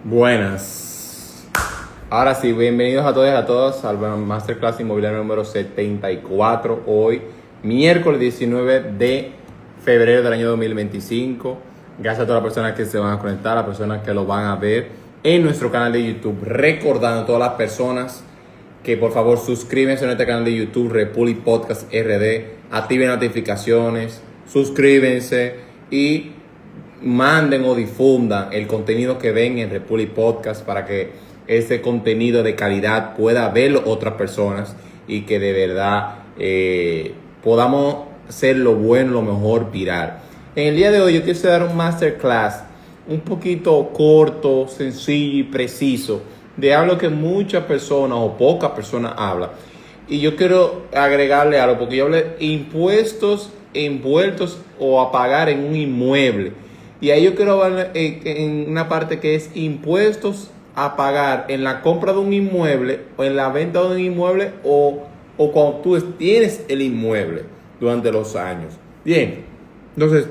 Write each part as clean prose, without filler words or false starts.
Buenas. Ahora sí, bienvenidos a todos y a todas al Masterclass Inmobiliario número 74. Hoy, miércoles 19 de febrero del año 2025. Gracias a todas las personas que se van a conectar, a las personas que lo van a ver en nuestro canal de YouTube. Recordando a todas las personas que por favor suscríbanse a nuestro canal de YouTube, Republic Podcast RD. Activen notificaciones, suscríbanse y manden o difundan el contenido que ven en Republic Podcast para que ese contenido de calidad pueda verlo otras personas y que de verdad podamos hacer lo bueno, lo mejor, viral. En el día de hoy yo quiero dar un masterclass un poquito corto, sencillo y preciso de algo que muchas personas o pocas personas hablan. Y yo quiero agregarle algo porque yo hablé impuestos envueltos o a pagar en un inmueble. Y ahí yo quiero hablar en una parte que es impuestos a pagar en la compra de un inmueble o en la venta de un inmueble o cuando tú tienes el inmueble durante los años. Bien, entonces,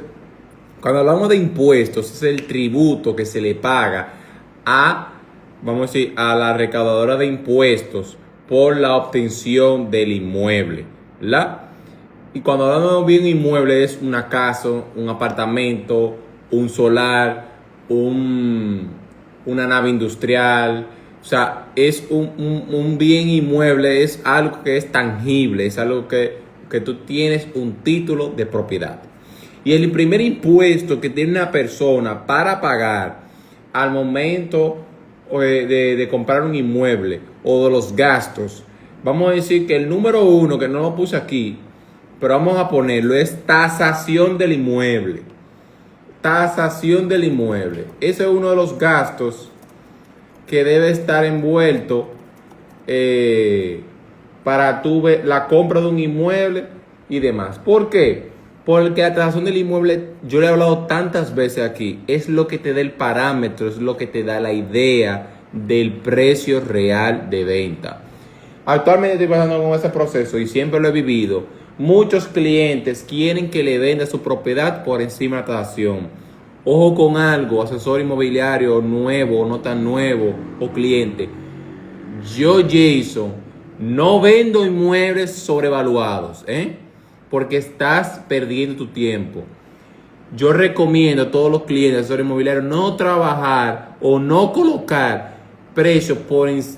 cuando hablamos de impuestos, es el tributo que se le paga a, vamos a decir, a la recaudadora de impuestos por la obtención del inmueble, ¿verdad? Y cuando hablamos de un inmueble es una casa, un apartamento, un solar, una nave industrial. O sea, es un bien inmueble, es algo que es tangible, es algo que tú tienes un título de propiedad. Y el primer impuesto que tiene una persona para pagar al momento de comprar un inmueble o de los gastos, vamos a decir que el número uno, que no lo puse aquí, pero vamos a ponerlo, es tasación del inmueble. Tasación del inmueble. Ese es uno de los gastos que debe estar envuelto para la compra de un inmueble y demás. ¿Por qué? Porque la tasación del inmueble, yo le he hablado tantas veces aquí, es lo que te da el parámetro, es lo que te da la idea del precio real de venta. Actualmente estoy pasando con ese proceso y siempre lo he vivido. Muchos clientes quieren que le venda su propiedad por encima de la tasación. Ojo con algo, asesor inmobiliario nuevo o no tan nuevo o cliente. Yo, Jason, no vendo inmuebles sobrevaluados, porque estás perdiendo tu tiempo. Yo recomiendo a todos los clientes, asesores inmobiliarios, no trabajar o no colocar precios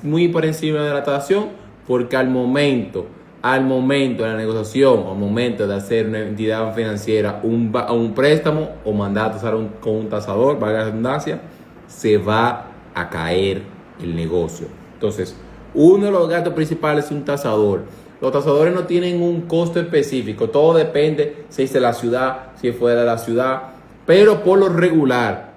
muy por encima de la tasación, porque al momento de la negociación, al momento de hacer una entidad financiera un préstamo o mandar a tasar con un tasador, valga la redundancia, se va a caer el negocio. Entonces, uno de los gastos principales es un tasador. Los tasadores no tienen un costo específico, todo depende si es de la ciudad, si es fuera de la ciudad, pero por lo regular,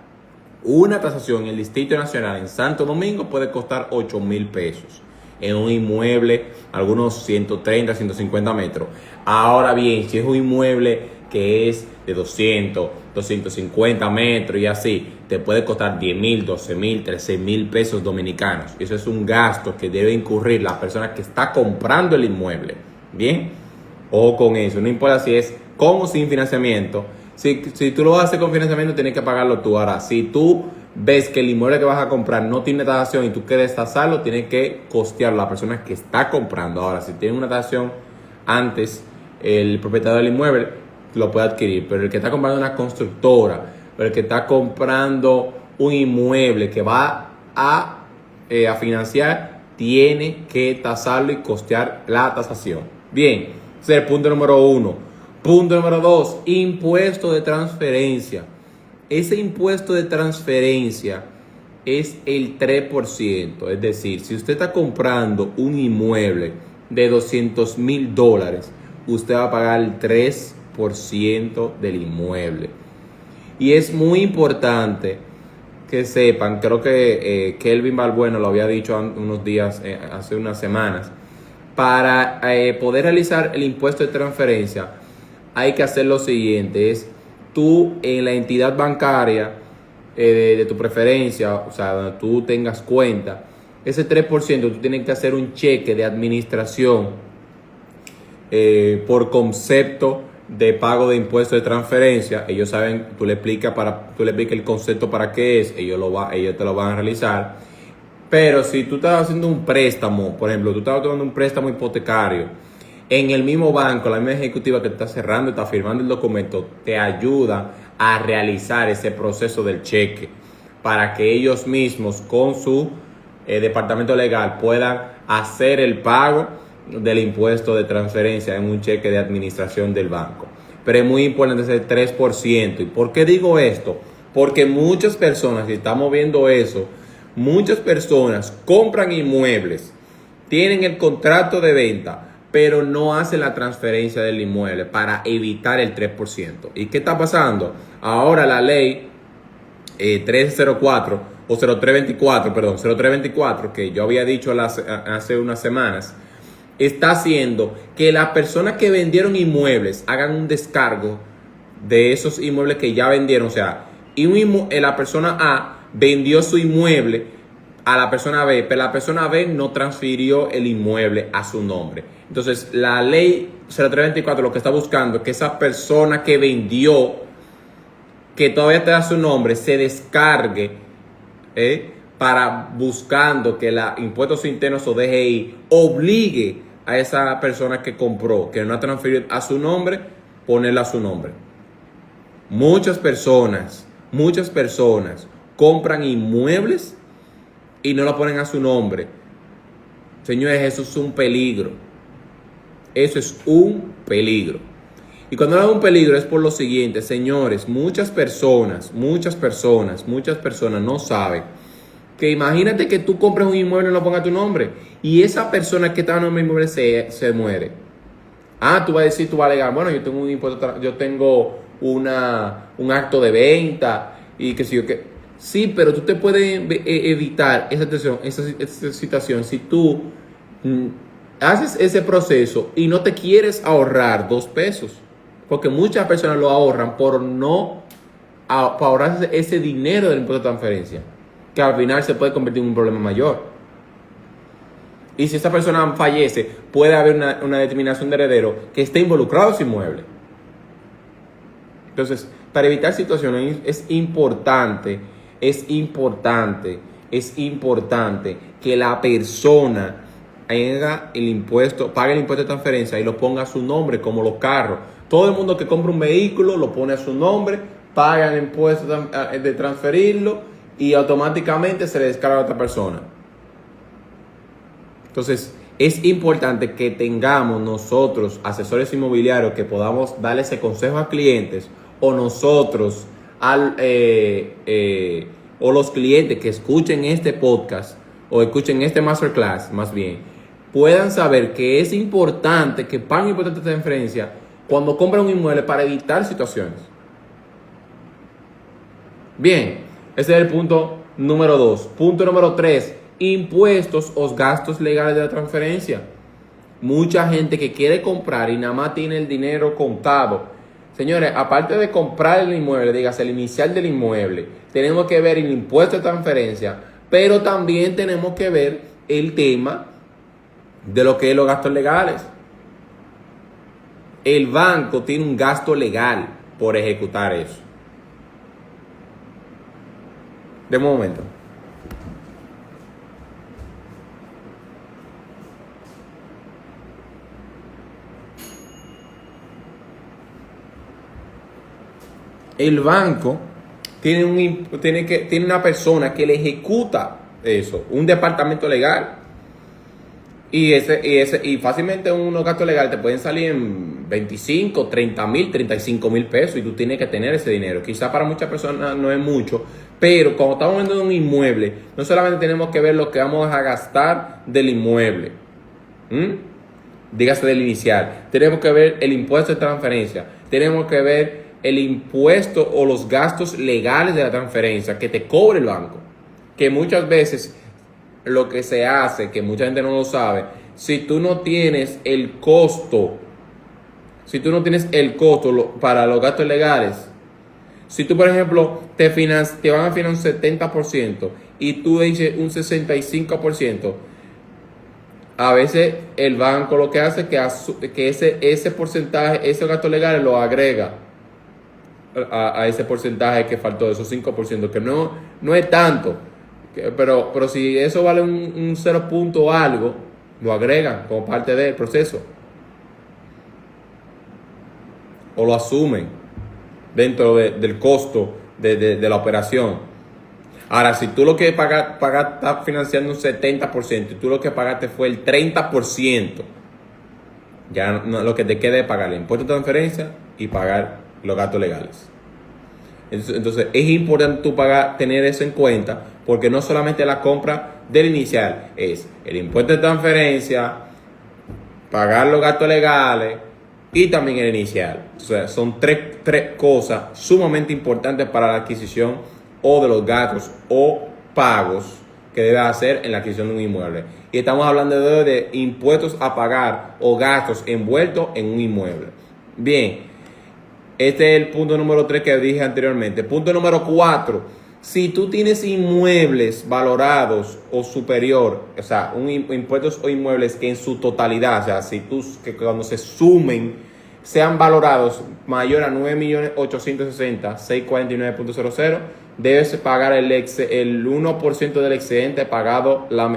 una tasación en el Distrito Nacional en Santo Domingo puede costar 8,000 pesos. En un inmueble, algunos 130, 150 metros. Ahora bien, si es un inmueble que es de 200, 250 metros y así, te puede costar 10,000, 12,000, 13,000 pesos dominicanos. Eso es un gasto que debe incurrir la persona que está comprando el inmueble. Bien, ojo con eso. No importa si es con o sin financiamiento. Si tú lo vas a hacer con financiamiento, tienes que pagarlo tú. Ahora, si tú ves que el inmueble que vas a comprar no tiene tasación y tú quieres tasarlo, tienes que costearlo la persona que está comprando. Ahora, si tiene una tasación antes, el propietario del inmueble lo puede adquirir, pero el que está comprando una constructora, pero el que está comprando un inmueble que va a financiar, tiene que tasarlo y costear la tasación. Bien, ese es el punto número uno. Punto número dos, impuesto de transferencia. Ese impuesto de transferencia es el 3%. Es decir, si usted está comprando un inmueble de $200,000, usted va a pagar el 3% del inmueble. Y es muy importante que sepan, creo que Kelvin Balbueno lo había dicho unos días, hace unas semanas, para poder realizar el impuesto de transferencia hay que hacer lo siguiente, es tú en la entidad bancaria de tu preferencia, o sea, donde tú tengas cuenta, ese 3% tú tienes que hacer un cheque de administración por concepto de pago de impuestos de transferencia. Ellos saben, tú le explicas el concepto para qué es, ellos te lo van a realizar. Pero si tú estás haciendo un préstamo, por ejemplo, tú estás tomando un préstamo hipotecario, en el mismo banco, la misma ejecutiva que está cerrando y está firmando el documento, te ayuda a realizar ese proceso del cheque para que ellos mismos con su departamento legal puedan hacer el pago del impuesto de transferencia en un cheque de administración del banco. Pero es muy importante ese 3%. ¿Y por qué digo esto? Porque muchas personas, si estamos viendo eso, muchas personas compran inmuebles, tienen el contrato de venta, pero no hacen la transferencia del inmueble para evitar el 3%. ¿Y qué está pasando? Ahora la ley 304 o 0324, que yo había dicho hace unas semanas, está haciendo que las personas que vendieron inmuebles hagan un descargo de esos inmuebles que ya vendieron. O sea, la persona A vendió su inmueble a la persona B, pero la persona B no transfirió el inmueble a su nombre. Entonces, la ley 0324 lo que está buscando es que esa persona que vendió, que todavía te da su nombre, se descargue para buscando que la Impuestos Internos o DGI obligue a esa persona que compró, que no ha transferido a su nombre, ponerla a su nombre. Muchas personas compran inmuebles y no lo ponen a su nombre. Señores, eso es un peligro. Eso es un peligro. Y cuando hablo de un peligro es por lo siguiente, señores, muchas personas no saben que imagínate que tú compres un inmueble y no lo pongas a tu nombre y esa persona que está en el inmueble se muere. Tú vas a decir, tú vas a alegar, bueno, yo tengo un impuesto, yo tengo un acto de venta y que si yo que sí, pero tú te puedes evitar esa situación si tú haces ese proceso y no te quieres ahorrar 2 pesos. Porque muchas personas lo ahorran para ahorrarse ese dinero del impuesto de transferencia, que al final se puede convertir en un problema mayor. Y si esa persona fallece, puede haber una determinación de heredero que esté involucrado en su inmueble. Entonces, para evitar situaciones es importante que la persona pague el impuesto de transferencia y lo ponga a su nombre, como los carros. Todo el mundo que compra un vehículo lo pone a su nombre, paga el impuesto de transferirlo y automáticamente se le descarga a otra persona. Entonces, es importante que tengamos nosotros, asesores inmobiliarios, que podamos darle ese consejo a clientes, o nosotros, o los clientes que escuchen este podcast o escuchen este masterclass, más bien, puedan saber que es importante que paguen impuestos de transferencia cuando compran un inmueble para evitar situaciones. Bien, ese es el punto número 2. Punto número 3, impuestos o gastos legales de la transferencia. Mucha gente que quiere comprar y nada más tiene el dinero contado. Señores, aparte de comprar el inmueble, dígase el inicial del inmueble, tenemos que ver el impuesto de transferencia, pero también tenemos que ver el tema de lo que es los gastos legales. El banco tiene un gasto legal por ejecutar eso. De momento. El banco tiene una persona que le ejecuta eso, un departamento legal. Y fácilmente unos gastos legales te pueden salir en 25, 30 mil, 35 mil pesos y tú tienes que tener ese dinero. Quizá para muchas personas no es mucho, pero cuando estamos viendo un inmueble, no solamente tenemos que ver lo que vamos a gastar del inmueble, dígase del inicial, tenemos que ver el impuesto de transferencia, tenemos que ver el impuesto o los gastos legales de la transferencia que te cobre el banco, que muchas veces lo que se hace, que mucha gente no lo sabe, si tú no tienes el costo para los gastos legales, si tú por ejemplo te van a financiar un 70% y tú dices un 65%, A veces el banco lo que hace es que ese porcentaje, esos gastos legales lo agrega a ese porcentaje que faltó, esos 5% que no es tanto. Pero si eso vale un 0 punto algo, lo agregan como parte del proceso. O lo asumen dentro del costo de la operación. Ahora, si tú lo que pagar estás financiando un 70% y tú lo que pagaste fue el 30%, ya no, lo que te queda es pagar el impuesto de transferencia y pagar los gastos legales. Entonces es importante tú tener eso en cuenta, porque no solamente la compra del inicial, es el impuesto de transferencia, pagar los gastos legales y también el inicial. O sea, son tres cosas sumamente importantes para la adquisición o de los gastos o pagos que debe hacer en la adquisición de un inmueble. Y estamos hablando de impuestos a pagar o gastos envueltos en un inmueble. Bien, este es el punto número 3 que dije anteriormente. Punto número 4. Si tú tienes inmuebles valorados o superior, o sea, impuestos o inmuebles que en su totalidad, o sea, que cuando se sumen sean valorados mayor a 9.860.649.00, debes pagar el 1% del excedente pagado la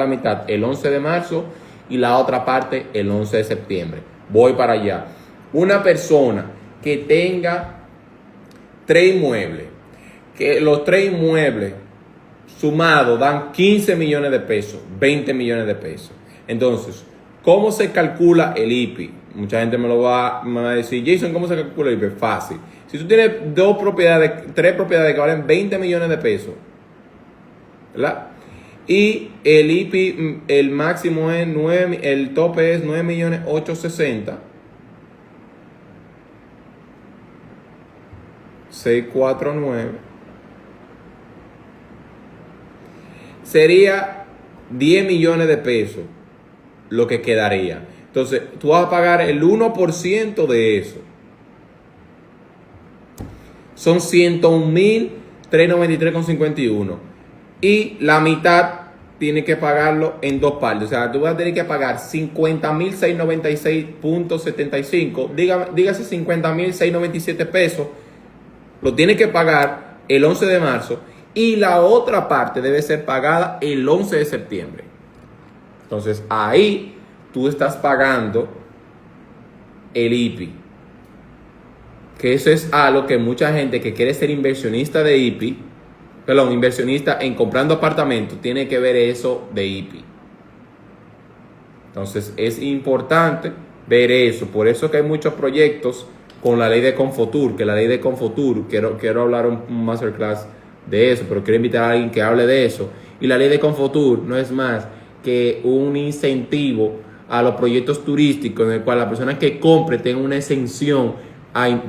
mitad el 11 de marzo y la otra parte el 11 de septiembre. Voy para allá. Una persona que tenga 3 inmuebles, que los 3 inmuebles sumados dan 15 millones de pesos, 20 millones de pesos. Entonces, ¿cómo se calcula el IPI? Mucha gente me va a decir, Jason, ¿cómo se calcula el IPI? Fácil. Si tú tienes 3 propiedades que valen 20 millones de pesos, ¿verdad? Y el IPI, el máximo es el tope es 9.860.649. Sería 10 millones de pesos lo que quedaría. Entonces, tú vas a pagar el 1% de eso. Son 101.393.51. Y la mitad tiene que pagarlo en 2 partes. O sea, tú vas a tener que pagar 50.696.75. Dígase 50.697 pesos. Lo tienes que pagar el 11 de marzo. Y la otra parte debe ser pagada el 11 de septiembre. Entonces, ahí tú estás pagando el IPI. Que eso es algo que mucha gente que quiere ser inversionista de IPI, inversionista en comprando apartamentos, tiene que ver eso de IPI. Entonces es importante ver eso. Por eso que hay muchos proyectos con la ley de Confotur, que la ley de Confotur, quiero hablar un masterclass de eso, pero quiero invitar a alguien que hable de eso. Y la ley de Confotur no es más que un incentivo a los proyectos turísticos en el cual la persona que compre tenga una exención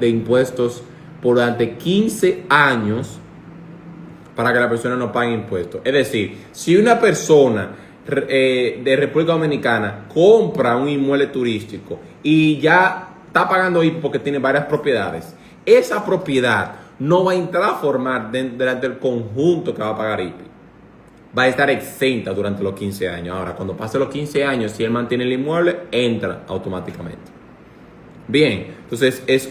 de impuestos durante 15 años para que la persona no pague impuestos. Es decir, si una persona de República Dominicana compra un inmueble turístico y ya está pagando IPI porque tiene varias propiedades, esa propiedad no va a entrar a formar durante el conjunto que va a pagar IPI. Va a estar exenta durante los 15 años. Ahora, cuando pase los 15 años, si él mantiene el inmueble, entra automáticamente. Bien, entonces es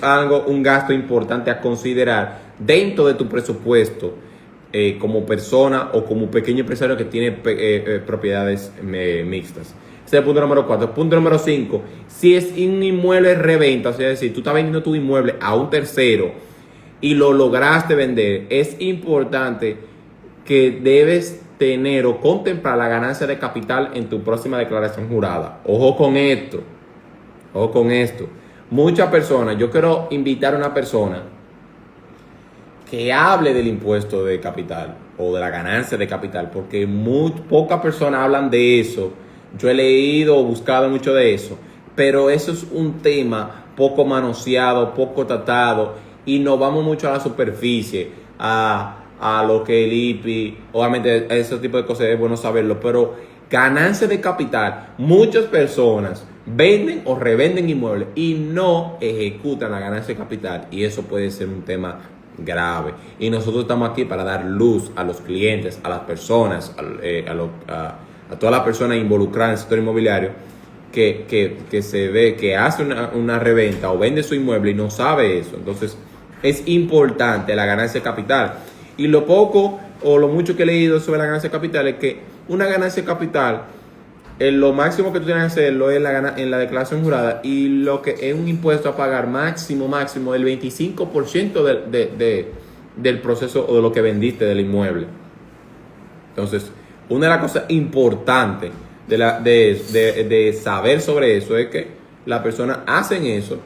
un gasto importante a considerar dentro de tu presupuesto como persona o como pequeño empresario que tiene propiedades mixtas. Ese es el punto número 4. Punto número 5. Si es un inmueble reventa, o sea, es decir, tú estás vendiendo tu inmueble a un tercero y lo lograste vender, es importante que debes tener o contemplar la ganancia de capital en tu próxima declaración jurada. Ojo con esto. Ojo con esto. Muchas personas, yo quiero invitar a una persona que hable del impuesto de capital o de la ganancia de capital, porque muy pocas personas hablan de eso. Yo he leído o buscado mucho de eso, pero eso es un tema poco manoseado, poco tratado, y nos vamos mucho a la superficie, a lo que el IPI, obviamente ese tipo de cosas es bueno saberlo, pero ganancia de capital, muchas personas venden o revenden inmuebles y no ejecutan la ganancia de capital, y eso puede ser un tema grave. Y nosotros estamos aquí para dar luz a los clientes, a las personas, a todas las personas involucradas en el sector inmobiliario que se ve que hace una reventa o vende su inmueble y no sabe eso. Entonces es importante la ganancia de capital. Y lo poco o lo mucho que he leído sobre la ganancia de capital es que una ganancia de capital, lo máximo que tú tienes que hacerlo es en la declaración jurada, y lo que es un impuesto a pagar máximo del 25% del proceso o de lo que vendiste del inmueble. Entonces, una de las cosas importantes de saber sobre eso es que las personas hacen eso,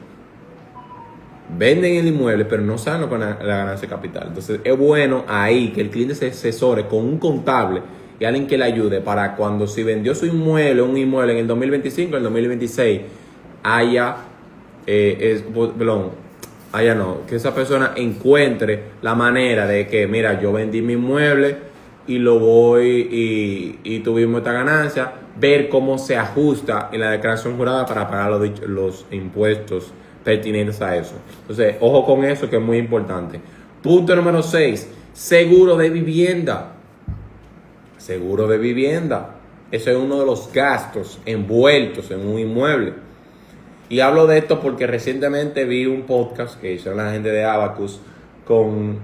venden el inmueble, pero no saben con la ganancia de capital. Entonces, es bueno ahí que el cliente se asesore con un contable y alguien que le ayude para cuando si vendió su inmueble, un inmueble en el 2025, en el 2026, que esa persona encuentre la manera de que, mira, yo vendí mi inmueble y lo voy y tuvimos esta ganancia, ver cómo se ajusta en la declaración jurada para pagar los impuestos pertinentes a eso. Entonces, ojo con eso, que es muy importante. Punto número 6, seguro de vivienda. Seguro de vivienda. Eso es uno de los gastos envueltos en un inmueble. Y hablo de esto porque recientemente vi un podcast que hizo la gente de Abacus con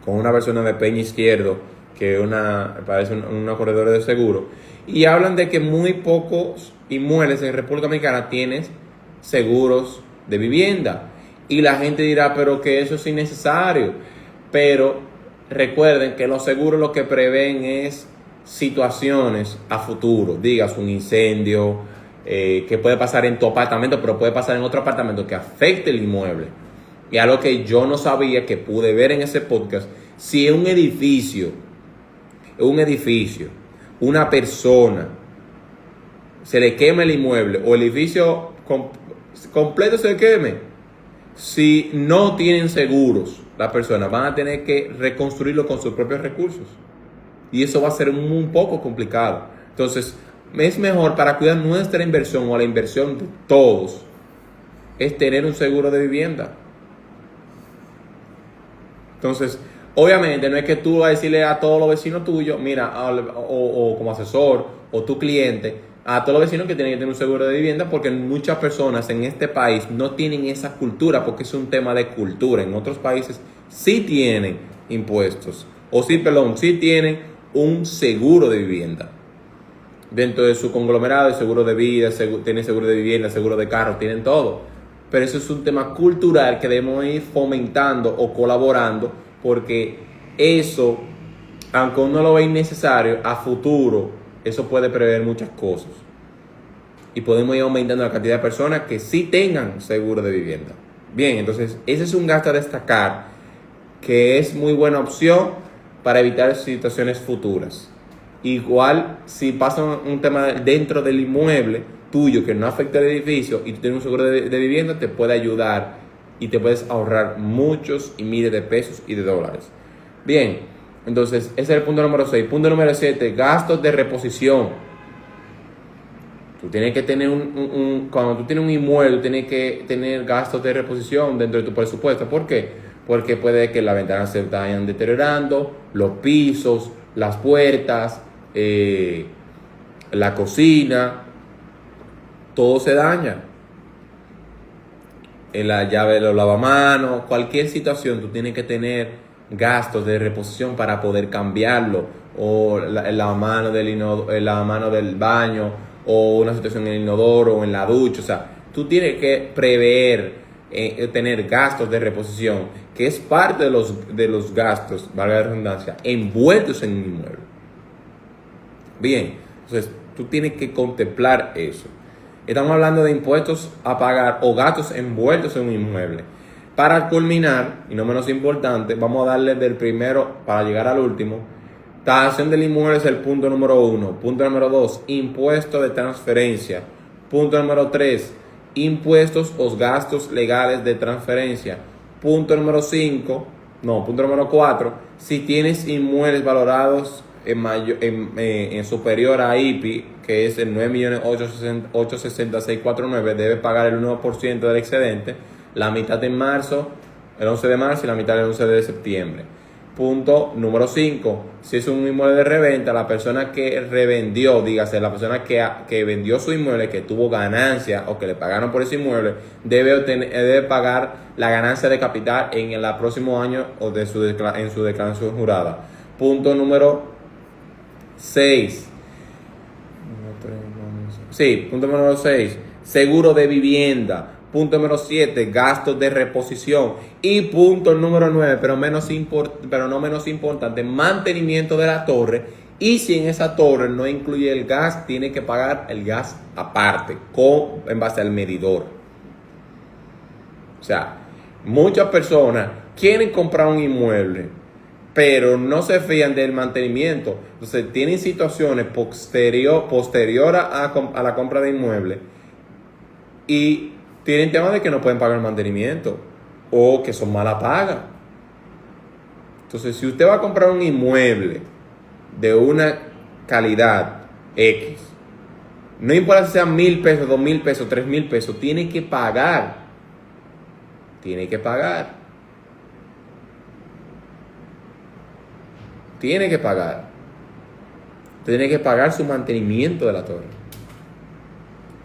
una persona de Peña Izquierdo, que parece una corredora de seguro. Y hablan de que muy pocos inmuebles en República Dominicana tienen seguros de vivienda. Y la gente dirá, pero que eso es innecesario. Pero recuerden que los seguros lo que prevén es situaciones a futuro. Digas, un incendio que puede pasar en tu apartamento, pero puede pasar en otro apartamento que afecte el inmueble. Y algo que yo no sabía, que pude ver en ese podcast, si es un edificio, una persona, se le quema el inmueble o el edificio completo se le queme, si no tienen seguros, las personas van a tener que reconstruirlo con sus propios recursos. Y eso va a ser un poco complicado. Entonces, es mejor para cuidar nuestra inversión o la inversión de todos, es tener un seguro de vivienda. Entonces, obviamente no es que tú vas a decirle a todos los vecinos tuyos, mira, o como asesor, o tu cliente, a todos los vecinos que tienen que tener un seguro de vivienda, porque muchas personas en este país no tienen esa cultura, porque es un tema de cultura. En otros países sí tienen impuestos, sí tienen un seguro de vivienda. Dentro de su conglomerado, el seguro de vida, tienen seguro de vivienda, seguro de carro, tienen todo. Pero eso es un tema cultural que debemos ir fomentando o colaborando, porque eso, aunque uno lo ve innecesario, a futuro eso puede prever muchas cosas. Y podemos ir aumentando la cantidad de personas que sí tengan seguro de vivienda. Bien, entonces ese es un gasto a destacar, que es muy buena opción para evitar situaciones futuras. Igual, si pasa un tema dentro del inmueble tuyo que no afecta al edificio y tú tienes un seguro de vivienda, te puede ayudar y te puedes ahorrar muchos y miles de pesos y de dólares. Bien, entonces ese es el punto número 6. Punto número 7, gastos de reposición. Tú tienes que tener cuando tú tienes un inmueble, tienes que tener gastos de reposición dentro de tu presupuesto. ¿Por qué? Porque puede que las ventanas se vayan deteriorando, los pisos, las puertas, la cocina, todo se daña. En la llave de los lavamanos, cualquier situación, tú tienes que tener gastos de reposición para poder cambiarlo, o el lavamano del baño, o una situación en el inodoro o en la ducha. O sea, tú tienes que prever, tener gastos de reposición, que es parte de los gastos, valga la redundancia, envueltos en un inmueble. Bien, entonces tú tienes que contemplar eso. Estamos hablando de impuestos a pagar o gastos envueltos en un inmueble. Para culminar, y no menos importante, vamos a darle del primero para llegar al último. Tasación del inmueble es el punto número 1. Punto número 2, impuesto de transferencia. Punto número 3, impuestos o gastos legales de transferencia. Punto número 4, si tienes inmuebles valorados en superior a IPI, que es el 9.866.49, debe pagar el 1% del excedente, la mitad en marzo, el 11 de marzo y la mitad el 11 de septiembre. Punto número 5. Si es un inmueble de reventa, la persona que revendió, dígase, la persona que vendió su inmueble, que tuvo ganancia o que le pagaron por ese inmueble, debe pagar la ganancia de capital en el próximo año o en su declaración jurada. Punto número 6. Sí, punto número 6. Seguro de vivienda. Punto número 7, gastos de reposición. Y punto número 9, pero no menos importante, mantenimiento de la torre. Y si en esa torre no incluye el gas, tiene que pagar el gas aparte, en base al medidor. O sea, muchas personas quieren comprar un inmueble, pero no se fían del mantenimiento. Entonces, tienen situaciones posterior a la compra de inmueble y tienen temas de que no pueden pagar el mantenimiento o que son mala paga. Entonces, si usted va a comprar un inmueble de una calidad X, no importa si sean 1,000 pesos, 2,000 pesos, 3,000 pesos, tiene que pagar. Tiene que pagar. Tiene que pagar. Tiene que pagar su mantenimiento de la torre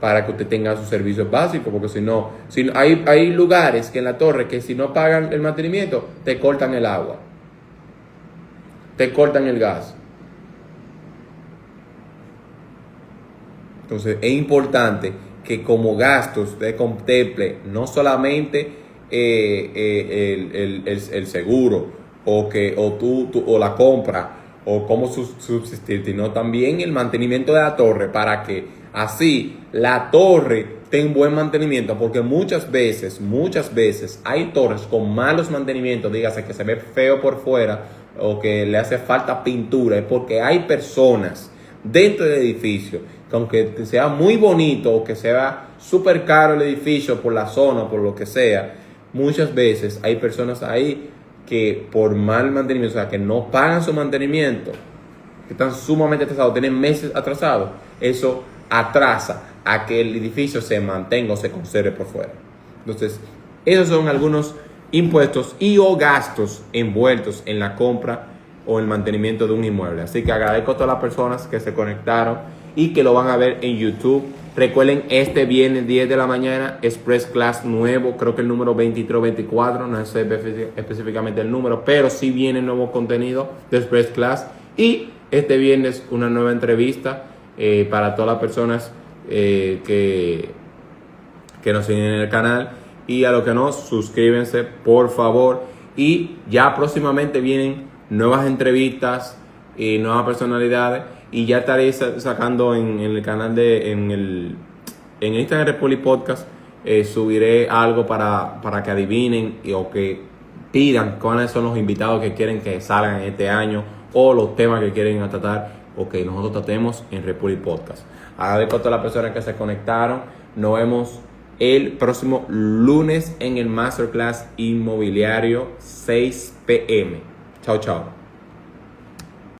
para que usted tenga sus servicios básicos, porque si no hay lugares que en la torre que si no pagan el mantenimiento, te cortan el agua, te cortan el gas. Entonces es importante que como gastos usted contemple no solamente el seguro o la compra o cómo subsistir, sino también el mantenimiento de la torre, para que así la torre tenga buen mantenimiento, porque muchas veces hay torres con malos mantenimientos, dígase que se ve feo por fuera o que le hace falta pintura, es porque hay personas dentro del edificio que aunque sea muy bonito o que sea súper caro el edificio por la zona o por lo que sea, muchas veces hay personas ahí que por mal mantenimiento, o sea, que no pagan su mantenimiento, que están sumamente atrasados, tienen meses atrasados, eso atrasa a que el edificio se mantenga o se conserve por fuera. Entonces, esos son algunos impuestos y o gastos envueltos en la compra o el mantenimiento de un inmueble. Así que agradezco a todas las personas que se conectaron y que lo van a ver en YouTube. Recuerden, este viernes 10 de la mañana, Express Class nuevo, creo que el número 23 o 24, no sé específicamente el número, pero sí viene nuevo contenido de Express Class. Y este viernes una nueva entrevista para todas las personas que nos siguen en el canal. Y a los que no, suscríbanse por favor. Y ya próximamente vienen nuevas entrevistas y nuevas personalidades. Y ya estaré sacando en el canal en Instagram Republic Podcast, subiré algo para que adivinen o que pidan cuáles son los invitados que quieren que salgan este año o los temas que quieren tratar o que nosotros tratemos en Republic Podcast. Agradezco a todas las personas que se conectaron. Nos vemos el próximo lunes en el Masterclass Inmobiliario 6 p.m. Chao, chao.